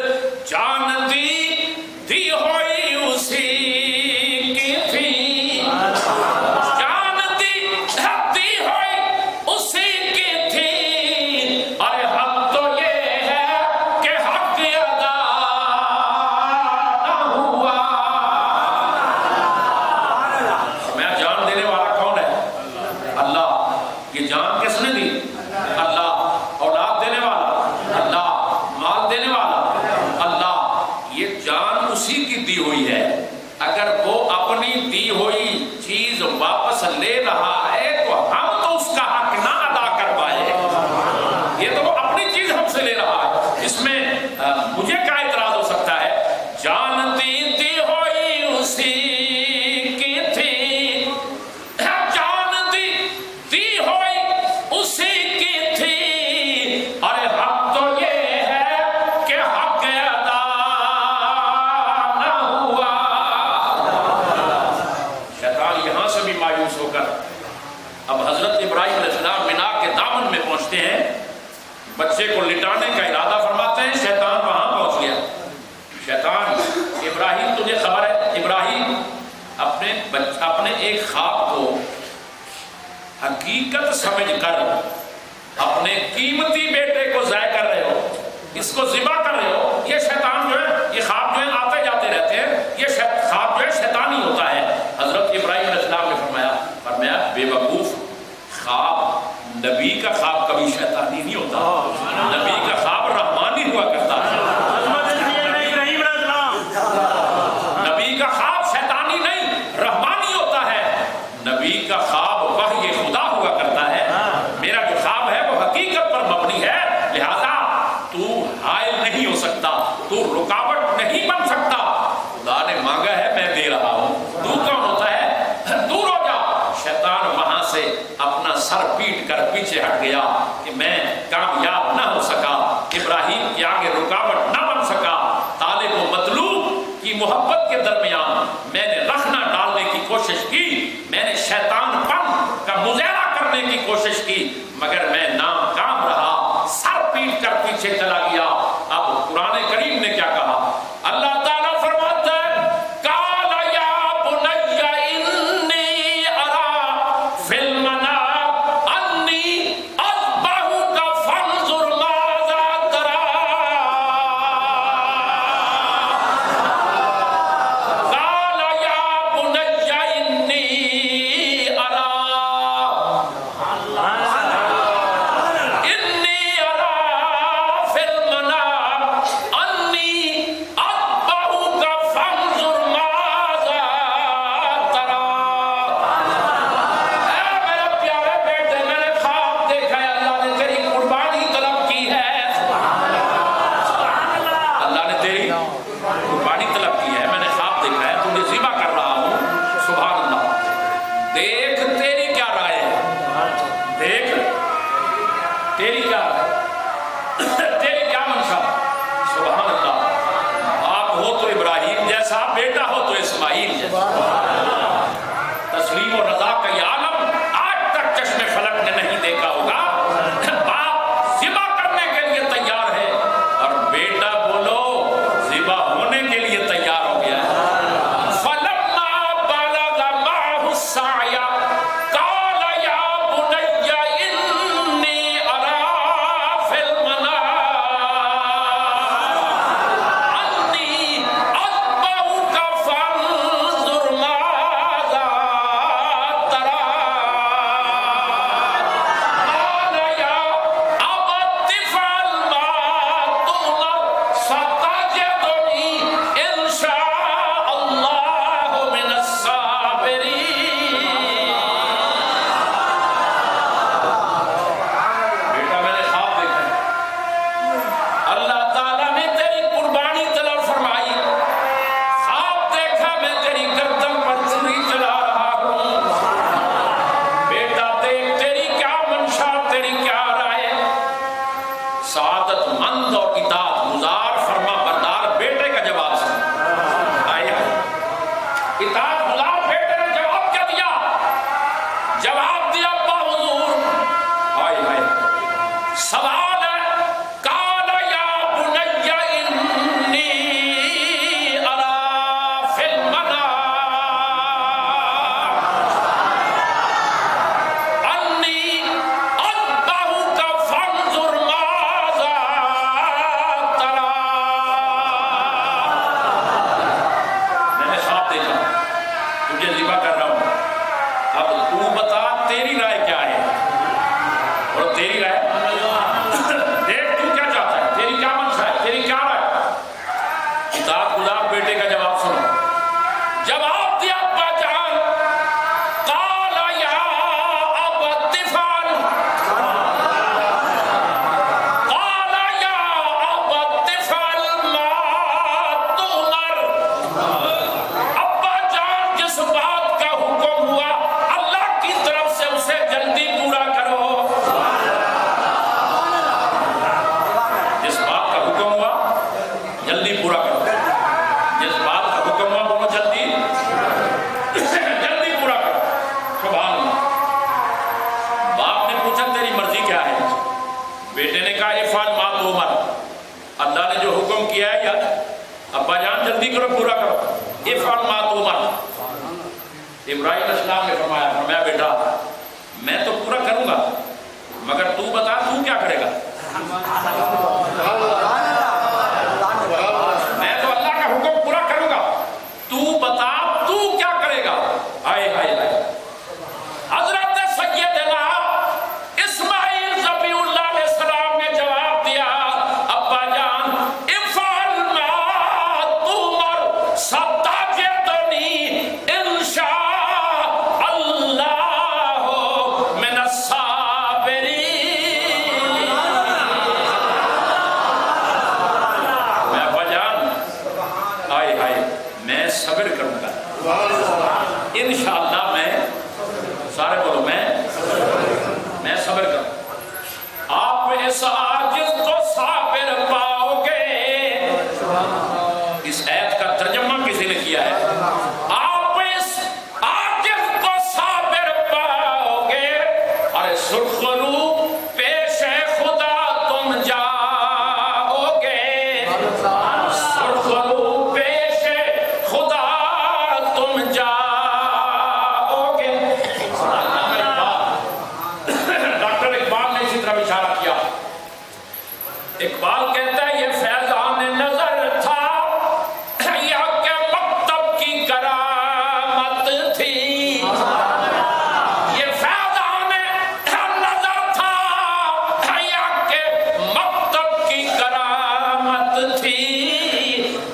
جان دی ہوئی اسی کی تھی، جان دی ہوئی اسی کی تھی، اور حق تو یہ ہے کہ حق ادا نہ ہوا۔ میں جان دینے والا کون ہے؟ اللہ۔ یہ جان کس نے دی؟ اللہ۔ اولاد دینے والا اللہ، مال دینے والا اللہ۔ یہ جان اسی کی دی ہوئی ہے، اگر وہ اپنی دی ہوئی چیز واپس لے رہا ہے تو ہم تو اس کا حق نہ ادا کر پائے۔ یہ تو وہ اپنی چیز ہم سے لے رہا ہے، اس میں مجھے کیا اعتراض ہو سکتا ہے؟ جان دی ہوئی اسی کی تھی، جان دی ہوئی اسی کی تھی، اور حق تو یہ ہے کہ حق ادا نہ ہوا۔ شیطان یہاں سے بھی مایوس ہو کر اب حضرت ابراہیم علیہ السلام مینا کے دامن میں پہنچتے ہیں، بچے کو لٹانے کا ارادہ فرماتے ہیں، شیطان وہاں پہنچ گیا۔ شیطان، ابراہیم تجھے خبر ہے؟ ابراہیم اپنے ایک خواب کو حقیقت سمجھ کر اپنے قیمتی بیٹے کو ضائع کر رہے ہو، اس کو ذبح کر رہے ہو. یہ شیطان جو ہے، یہ خواب جو ہے آتے جاتے رہتے ہیں، یہ خواب جو ہے شیطانی ہوتا ہے. حضرت ابراہیم علیہ السلام نے فرمایا بے وقوف، خواب نبی کا خواب کبھی شیطانی نہیں ہوتا، نبی کا خواب رحمانی ہوا کرتا ہے. نبی کا خواب شیطانی نہیں، رحمانی ہوتا ہے. نبی کا خواب وحی خدا ہوا کرتا ہے. میرا جو خواب ہے وہ حقیقت پر مبنی ہے، لہذا تو حائل نہیں ہو سکتا، تو رکاوٹ نہیں بن سکتا. خدا نے مانگا ہے، میں دے رہا ہوں. تو کون ہوتا ہے؟ دور ہو جا. شیطان وہاں سے اپنا سر پیٹ کر پیچھے ہٹ گیا کہ میں کامیاب نہ ہو سکا، ابراہیم کے آگے رکاوٹ نہ بن سکا. طالب و مطلوب کی محبت کے درمیان میں نے رخنہ ڈالنے کی کوشش کی، میں نے شیطان پن کا مظاہرہ کرنے کی کوشش کی، مگر میں ناکام رہا، سر پیٹ کر پیچھے چلا گیا. اب قرآن کریم نے کیا کہا؟ اللہ تعالیٰ فرماتا ہے قال یا بنی انی ارا فی المنام انی اذبحک فانظر ماذا تری. قال یا بنی انی ارا بیٹا ہو تو اسماعیل جیسا. تسلیم و رضا کا یہ عالم آج تک چشم فلک نے نہیں دیکھا ہوگا. باپ ذبح کرنے کے لیے تیار ہے اور بیٹا بولو ذبح ہونے کے لیے تیار ہو گیا ہے. فلما بلغ معه السعي قال يا بني إني أرى في المنام أني فانظر ماذا ترى. قال يا أبت افعل ما تؤمر ستجدني إن شاء الله من الصابرين. بیٹا میں نے خواب دیکھا ہے، اللہ تعالیٰ نے تیری قربانی طلب فرمائی. خواب دیکھا میں تیری گردن پر چھری چلا رہا ہوں. بیٹا دیکھ تیری کیا منشا، تیری کیا رائے. سعادت مند اور اطاعت گزار فرما بردار بیٹے کا جواب سن. آئے اطاعت گزار بیٹے نے جواب کیا دیا؟ جواب دیا ابا حضور. آئے آئے سوال ہے قال یا بنی انی ارا فی المنام انی اذبحک فانظر ماذا تری. میں نے خواب دیکھا، تجھے ذبح کر رہا ہوں. اب تو بتا تیری رائے کیا ہے؟ اور تیری رائے دیکھ تو کیا چاہتا ہے، تیری کیا منشا ہے، تیری کیا رائے. اطاعت گزار بیٹے کا جواب سنو. جواب دیا ابا جان قال یا ابت افعل. قال یا ابت افعل ما تؤمر. ابا جان جس بات کا حکم ہوا اللہ کی طرف سے اسے جلدی پورا کرو. جس بات کا حکم ہوا جلدی پورا کرو. جس بات کا حکم ہوا بولو جلدی جلدی پورا کرو. سبحان اللہ. باپ نے پوچھا تیری مرضی کیا ہے؟ بیٹے نے کہا افعل ما تؤمر. اللہ نے جو حکم کیا ہے یا ابا جان جلدی کرو، پورا کرو. افعل ما تؤمر. ابراہیم علیہ السلام نے فرمایا بیٹا میں تو پورا کروں گا مگر تو بتا تو کیا کرے گا؟ میں تو اللہ کا حکم پورا کروں گا، تو بتا تو کیا کرے گا؟ ہائے ہائے ہائے۔ حضرت سیدنا اسماعیل ذبیح اللہ علیہ السلام نے جواب دیا، ابا جان افعل ما تؤمر ستجدنی انشاء اللہ من الصابرین۔ میں ابا جان ہائے ہائے میں صبر کروں گا انشاءاللہ، میں سارے بولو میں صبر کروں۔ آپ اس عاجز کو صابر پاؤ گے۔ اس آیت کا ترجمہ کسی نے کیا ہے، آپ اس عاجز کو صابر پاؤ گے اور سرخرو پیش خدا تم جاؤ گے، سرخرو پیش خدا تم جاؤ گے۔ ڈاکٹر اقبال نے اسی طرح اشارہ کیا۔ اقبال کہتا ہے یہ فیضان نظر تھا یا کہ مکتب کی کرامت تھی، یہ فیضان نظر تھا یا کہ مکتب کی کرامت تھی،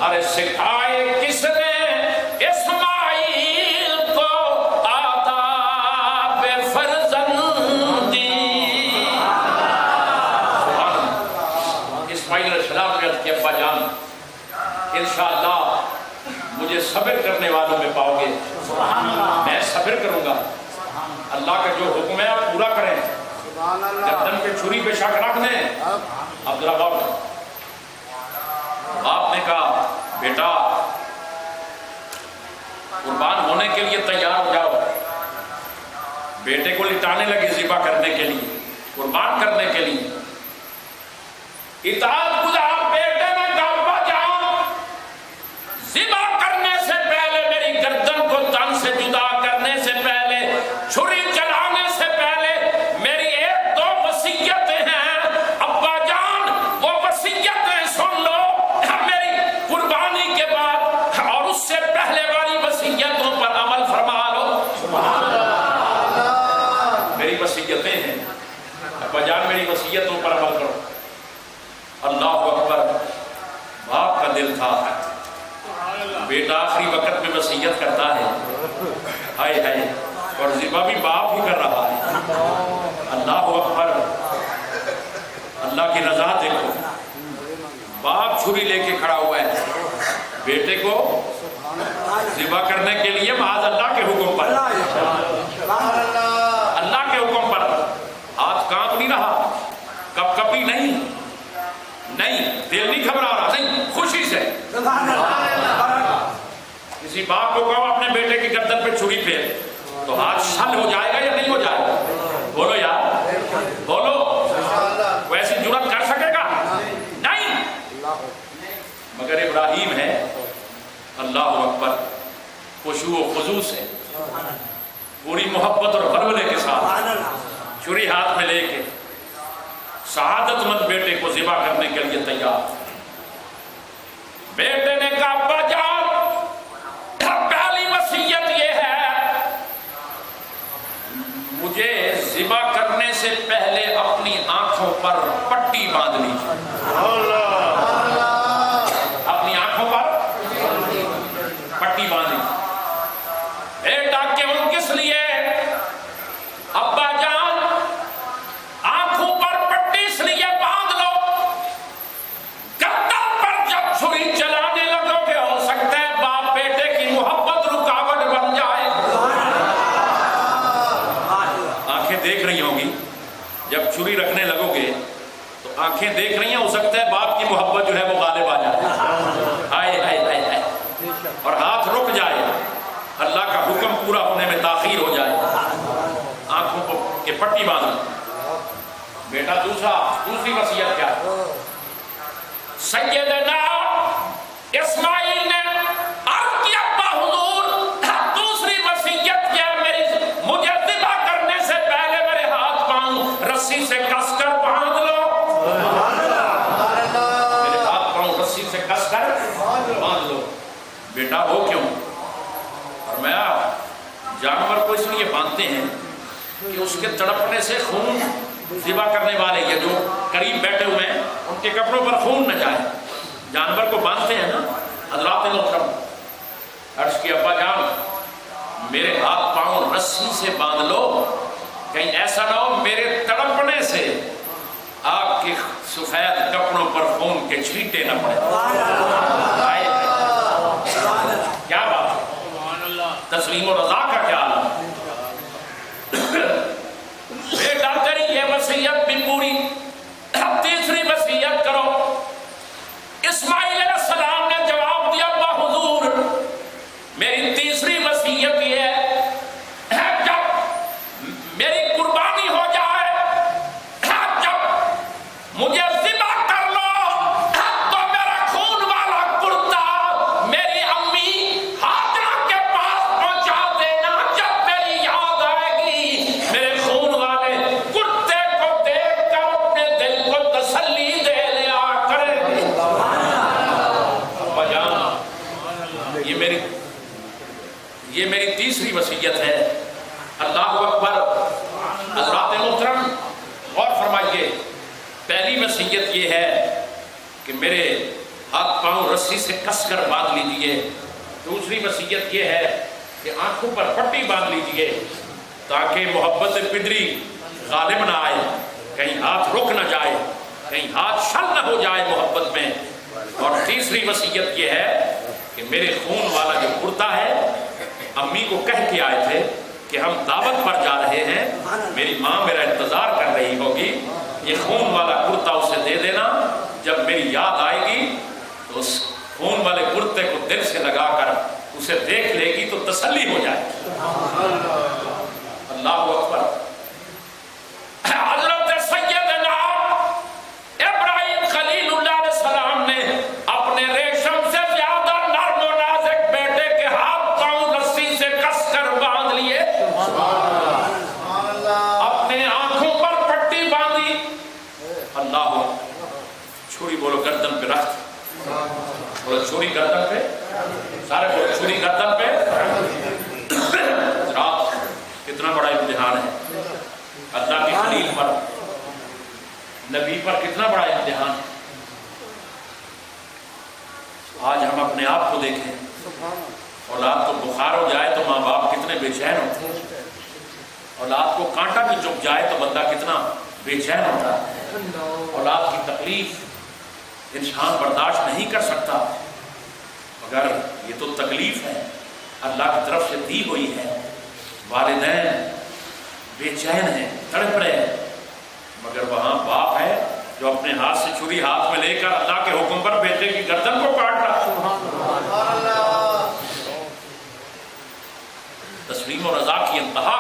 ارے سکھائے کس نے اسماعیل کو آداب فرزندی۔ اسماعیل علیہ السلام نے عرض کیا ابا جان انشاءاللہ مجھے صبر کرنے والوں میں پاؤ گے، میں صبر کروں گا، اللہ کا جو حکم ہے آپ پورا کریں، گردن پہ چھری پہ شک رکھ دیں۔ اب ذرا غور کریں، آپ نے کہا بیٹا قربان ہونے کے لیے تیار ہو جاؤ، بیٹے کو لٹانے لگے ذبح کرنے کے لیے، قربان کرنے کے لیے۔ اطاعت گزار بیٹے نے کہا ابا جان ذبح کرنے سے پہلے میری گردن کو تن سے جدا کرنے سے پہلے، چھری چلانے سے پہلے میری ایک دو وصیتیں ہیں، ابا جان وہ وصیتیں سن لو میری قربانی کے بعد، اور اس سے پہلے والی وصیتوں پر عمل فرما لو۔ میری وصیتیں ہیں ابا جان، میری وصیتوں پر عمل کرو۔ اللہ اکبر، باپ کا دل تھا، بیٹا آخری وقت میں وصیت کرتا ہے، ہائے ہائے، اور ذبح بھی باپ ہی کر رہا ہے۔ اللہ اکبر، اللہ کی رضا دیکھو، باپ چھری لے کے کھڑا ہوا ہے بیٹے کو ذبح کرنے کے لیے، معاذ اللہ کے حکم پر، اللہ کے حکم پر۔ ہاتھ کانپ نہیں رہا، کپ کپی نہیں، دل نہیں گھبرا رہا، نہیں، خوشی سے۔ کسی باپ کو کہو اپنے بیٹے کی گردن پہ چھری پھیر تو ہاتھ شل ہو جائے گا یا نہیں ہو جائے گا؟ بولو یار، بولو، وہ ایسی جرات کر سکے گا؟ نہیں، مگر ابراہیم ہے، اللہ اکبر، خشوع و خضوع سے، پوری محبت اور ولولے کے ساتھ چھری ہاتھ میں لے کے سعادت مند بیٹے کو ذبح کرنے کے لیے تیار۔ بیٹے نے کہا ابا جان پہلی وصیت یہ ہے، مجھے ذبح کرنے سے پہلے اپنی آنکھوں پر پٹی باندھ لیجیے، اپنی آنکھوں پر پٹی باندھ لیجیے۔ بیٹا کیوں، کس لیے؟ ابا جان آنکھوں پر پٹی اس لیے باندھ لو، گردن پر جب چھری چلانے لگو گے ہو سکتا ہے باپ بیٹے کی محبت رکاوٹ بن جائے۔ آنکھیں دیکھ رہی ہوں گی، جب چھری رکھنے لگو گے تو آنکھیں دیکھ رہی ہیں، ہو سکتا ہے باپ کی محبت جو ہے وہ غالب آ جائے، ہائے ہائے ہائے ہائے، اور ہاتھ رک جائے، اللہ کا حکم پورا ہونے میں تاخیر ہو جائے، آنکھوں کو کہ پٹی باندھ۔ بیٹا دوسری وصیت کیا ہے؟ سیدنا اسماعیل نے عرض کیا ابا حضور دوسری وصیت کیا، مجھے ذبح کرنے سے پہلے میرے ہاتھ پاؤں رسی سے جانور کو اس لیے باندھتے ہیں کہ اس کے تڑپنے سے خون ذبح کرنے والے یا جو قریب بیٹھے ہوئے ہیں ان کے کپڑوں پر خون نہ جائے، جانور کو باندھتے ہیں نا۔ حضرات محترم عرض کی ابا جان میرے ہاتھ پاؤں رسی سے باندھ لو، کہیں ایسا نہ ہو میرے تڑپنے سے آپ کے سفید کپڑوں پر خون کے چھینٹے نہ پڑے۔ کیا بات ہے، تسلیم و رضا کا کیا عالم۔ بیٹا تیری یہ وصیت بھی پوری، تیسری وصیت کرو۔ اسماعیل علیہ السلام نے جواب دیا اللہ حضور میری تیسری وصیت یہ ہے جب میری قربانی ہو جائے، جب مجھے ذبح کر لو تو میرا خون والا کرتا میری امی ہاجرہ کے پاس پہنچا دینا۔ جب میری یاد آئے گی میرے خون والے کرتے کو دیکھ کر اپنے دل کو تسلی دے لیا کرے گی۔ ابا جان یہ میری تیسری وصیت ہے۔ اللہ اکبر۔ حضرات محترم غور فرمائیے، پہلی وصیت یہ ہے کہ میرے ہاتھ پاؤں رسی سے کس کر باندھ لیجئے، دوسری وصیت یہ ہے کہ آنکھوں پر پٹی باندھ لیجئے تاکہ محبت پدری غالب نہ آئے، کہیں ہاتھ رک نہ جائے، کہیں ہاتھ شل نہ ہو جائے محبت میں۔ اور تیسری وصیت یہ ہے کہ میرے خون والا جو کرتا ہے، امی کو کہہ کے آئے تھے کہ ہم دعوت پر جا رہے ہیں، میری ماں میرا انتظار کر رہی ہوگی، یہ خون والا کرتا اسے دے دینا، جب میری یاد آئے گی تو اس خون والے کرتے کو دل سے لگا کر اسے دیکھ لے گی تو تسلی ہو جائے۔ اللہ اکبر۔ حضرت سیدنا ابراہیم خلیل اللہ علیہ السلام نے اپنے ریشم سے زیادہ نرم و نازک بیٹے کے ہاتھ پاؤں رسی سے کس کر باندھ لیے، اپنے آنکھوں پر پٹی باندھی۔ اللہ چھری بولو گردن پہ رکھ، بولو چھری گردن پہ، سارے بولو چھری گردن پہ۔ رات کتنا بڑا امتحان ہے اللہ کے خلیل پر، نبی پر کتنا بڑا امتحان ہے۔ آج ہم اپنے آپ کو دیکھیں، اولاد کو بخار ہو جائے تو ماں باپ کتنے بے چین ہوتے ہیں، اولاد کو کانٹا بھی چبھ جائے تو بندہ کتنا بے چین ہوتا ہے۔ اولاد کی تکلیف انسان برداشت نہیں کر سکتا، مگر یہ تو تکلیف ہے اللہ کی طرف سے دی ہوئی ہے۔ والدین بے چین ہیں، تڑپ رہے ہیں، مگر وہاں باپ ہے جو اپنے ہاتھ سے چھری ہاتھ میں لے کر اللہ کے حکم پر بیٹے کی گردن کو کاٹ رہا۔ تسلیم و رضا کی انتہا۔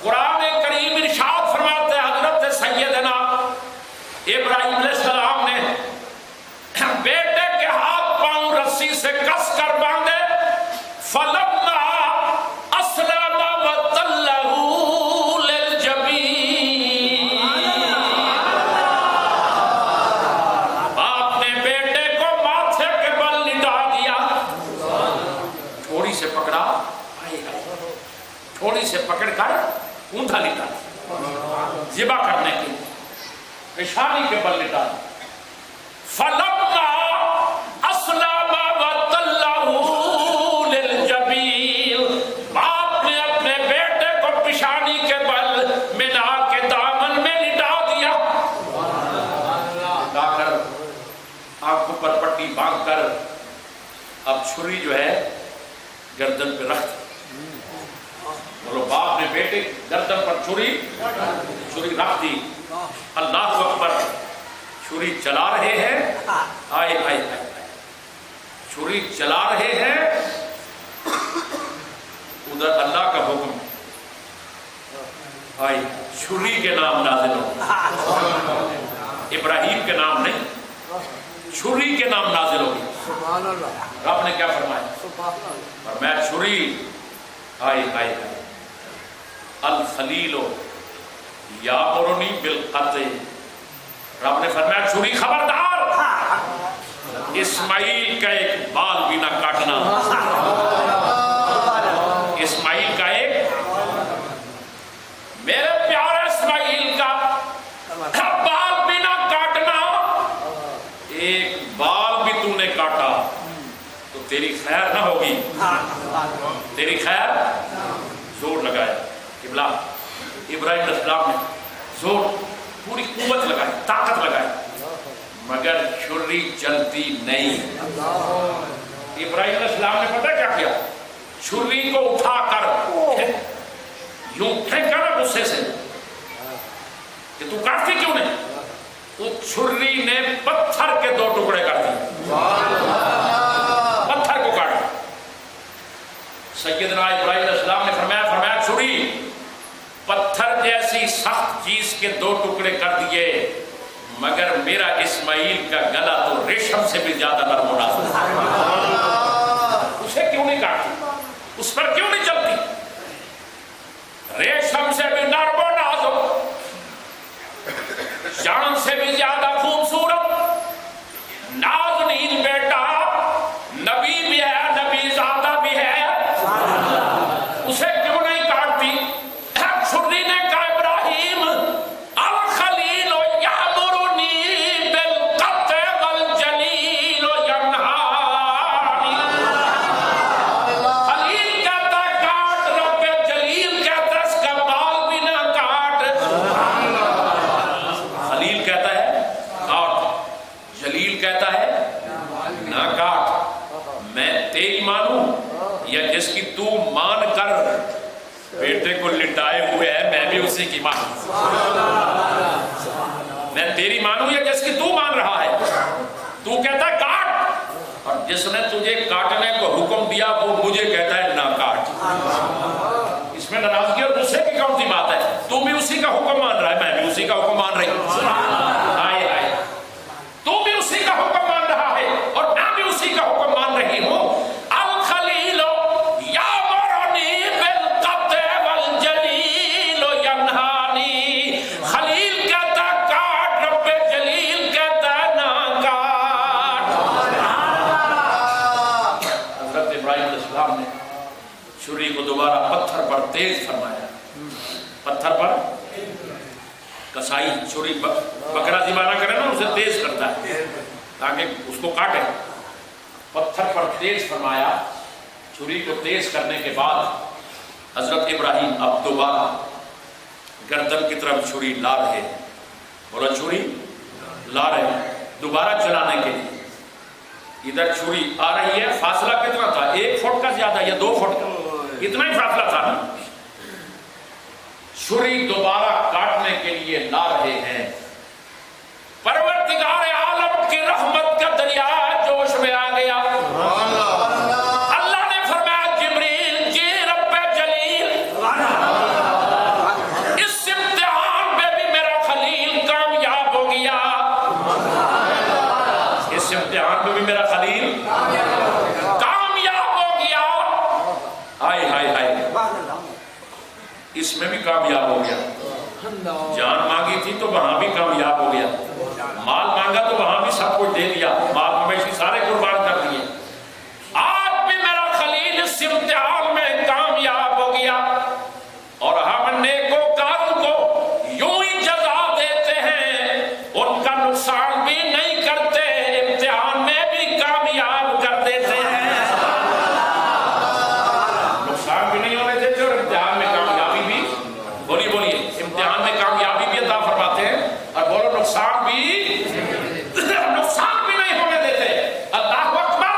قرآن کریم ارشاد فرماتے ہیں حضرت سیدنا ابراہیم علیہ السلام نے بیٹے کے ہاتھ پاؤں رسی سے کس کر باندھے، فلما اسلم وتلہ للجبین، باپ نے بیٹے کو ماتھے کے بل لٹا دیا، تھوڑی سے پکڑا، تھوڑی سے پکڑ کر اونٹھا لٹا ذبح کرنے کے لیے، پیشانی کے بل لٹا دیا۔ فلما اسلم وتلہ للجبین، باپ نے اپنے بیٹے کو پیشانی کے بل ملا کے دامن میں لٹا دیا، لٹا کر آنکھوں پر پٹی باندھ کر اب چھری جو ہے گردن پہ رکھ دی۔ بولو باپ نے بیٹے گردن پر چھری رکھ دی۔ اللہ اکبر۔ چھری چلا رہے ہیں، آئے آئے آئے، چھری چلا رہے ہیں، ادھر اللہ کا حکم آئے، چھری کے نام نازل ہو، ابراہیم کے نام نہیں، چھری کے نام نازل ہوگی۔ رب نے کیا فرمایا؟ فرمایا چھری آئے آئے آئے، الخلیل یامرنی بالقطع، رب نے فرمایا چھری خبردار، اسماعیل کا ایک بال بھی نہ کاٹنا۔ تیری خیر زور لگائے قبلہ ابراہیم علیہ السلام نے زور پوری قوت لگائی طاقت لگائی مگر چھری چلتی نہیں. ابراہیم علیہ السلام نے پتہ کیا کیا چھری کو اٹھا کر یوں پھینکا نا غصے سے کہ تو کاٹتی کیوں نہیں, وہ چھری نے پتھر کے 2 ٹکڑے کر دیے, پتھر کو کاٹا. سیدنا ابراہیم علیہ السلام نے فرمایا چھری پتھر جیسی سخت چیز کے 2 ٹکڑے کر دیے مگر میرا اسماعیل کا گلا تو ریشم سے بھی زیادہ نرم ہونا. اسے کیوں نہیں کاٹتی, اس پر کیوں نہیں چلتی؟ ریشم سے بھی نرم و نازک, جان سے بھی زیادہ خوبصورت, نازنین بیٹا نبی بھی ہے, نبی زادہ بھی ہے, اسے کیوں نہیں کاٹتی؟ چھری نے کہا ابراہیم الخلیل یامرنی بالقطع والجلیل ینہانی. خلیل کہتا ہے کاٹ, رب جلیل کہتا ہے اس کا بال بھی نہ کاٹ. خلیل کہتا ہے کاٹ, جلیل کہتا ہے نہ کاٹ. میں تیری مانوں یا جس کی تو مان کر بیٹے کو لٹائے ہوئے ہے میں بھی اسی کی مانوں. میں تیری مانوں یا جس کی تو مان رہا ہے. تو کہتا ہے کاٹ, اور جس نے تجھے کاٹنے کو حکم دیا وہ مجھے کہتا ہے نہ کاٹ. اس میں ناراضگی اور غصے کی کون سی بات ہے؟ تو بھی اسی کا حکم مان رہا ہے, میں بھی اسی کا حکم مان رہی ہوں. آئے آئے, تو بھی اسی کا حکم مان رہا ہے اور میں بھی اسی کا حکم مان رہی ہوں. الخلیل یامرنی بالقطع والجلیل ینہانی. خلیل کہتا کاٹ, رب جلیل کہتا نہ کاٹ. حضرت ابراہیم علیہ السلام نے چھری کو دوبارہ پتھر پر تیز فرمایا. پتھر پر کسائی, چھری بکرا ذبح کرے نا اسے تیز کرتا ہے تاکہ اس کو کاٹے. پتھر پر تیز فرمایا. چھری کو تیز کرنے کے بعد حضرت ابراہیم اب دوبارہ گردن کی طرف چھری لا رہے ہیں. بولا چھری لا رہے ہیں دوبارہ چلانے کے لیے. ادھر چھری آ رہی ہے, فاصلہ کتنا تھا, 1 فٹ کا زیادہ یا 2 فٹ کا, اتنا ہی فاصلہ تھا نا. چھری دوبارہ کاٹنے کے لیے لا رہے ہیں. پروردگار عالم کی رحمت کا دریا جوش میں آ گیا. اللہ نے فرمایا جبریل جی رب جلیل, اس امتحان میں بھی میرا خلیل کامیاب ہو گیا. اس امتحان میں بھی میرا خلیل کامیاب ہو گیا. ہائے ہائے ہائے, اس میں بھی کامیاب ہو گیا. جان مانگی تھی تو وہاں بھی کامیاب ہو گیا, مال مانگا تو وہاں بھی سب کچھ دے دیا, مال مویشی سارے قربان کر دیے. آج بھی میرا خلیل اس امتحان میں کامیاب ہو گیا. اور ہم نیکوکاروں کو یوں ہی جزا دیتے ہیں, ان کا نقصان بھی نہیں کرتے, امتحان میں بھی کامیاب کر دیتے ہیں. نقصان بھی نہیں ہونے دیتے اور امتحان میں کامیابی بھی. بولیے امتحان میں کامیابی بھی عطا فرماتے ہیں, اور بولو نقصان بھی نہیں ہونے دیتے. اللہ اکبر.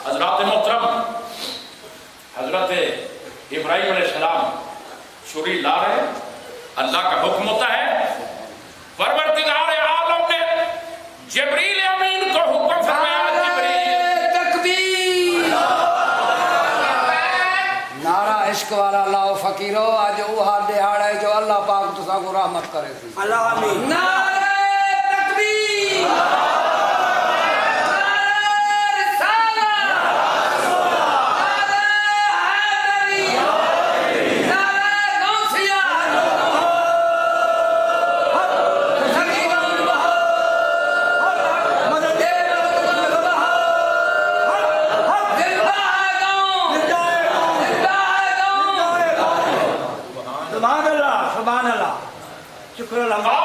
حضرات محترم, حضرت ابراہیم علیہ السلام چھری لا رہے, اللہ کا حکم ہوتا ہے. پروردگار عالم نے جبریل امین کو حکم فرمایا, جبریل تکبیر, نعرہ عشق والا لاؤ فقیرو, آج وہ دہاڑ ہے جو اللہ پاک تسا کو رحمت کرے سی. اللہ آمین. نعرہ تکبیر, شکر اللہ.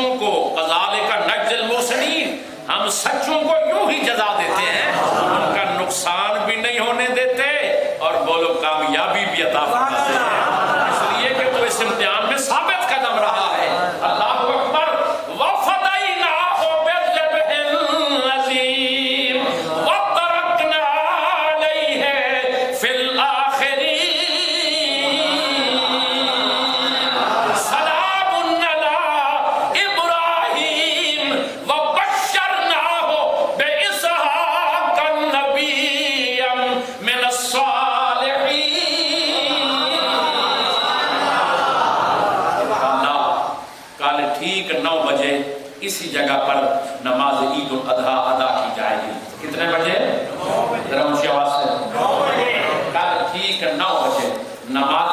سچوں کو کذالک نجزی المحسنین، ہم سچوں کو یوں ہی جزا دیتے ہیں، ان کا نقصان بھی نہیں ہونے دیتے اور بولو کامیابی بھی عطا فرماتے ہیں، اس لیے کہ وہ اس امتحان میں ثابت قدم رہا ہے۔ اللہ اکبر۔ وَفَدَيْنَاهُ بِذِبْحٍ عَظِيمٍ وَتَرَكْنَا عَلَيْهِ فِي الْآخِرِينَ سَلَامٌ عَلَىٰ إِبْرَاهِيمَ وَبَشَّرْنَاهُ بِإِسْحَاقَ نَبِيًّا مِنَ الصَّالِحِينَ۔ کل ٹھیک 9 بجے اسی جگہ پر نماز عید الاضحیٰ ادا کی جائے گی۔ کتنے بجے؟ ذرا اونچی آواز سے۔ کل ٹھیک 9 بجے نماز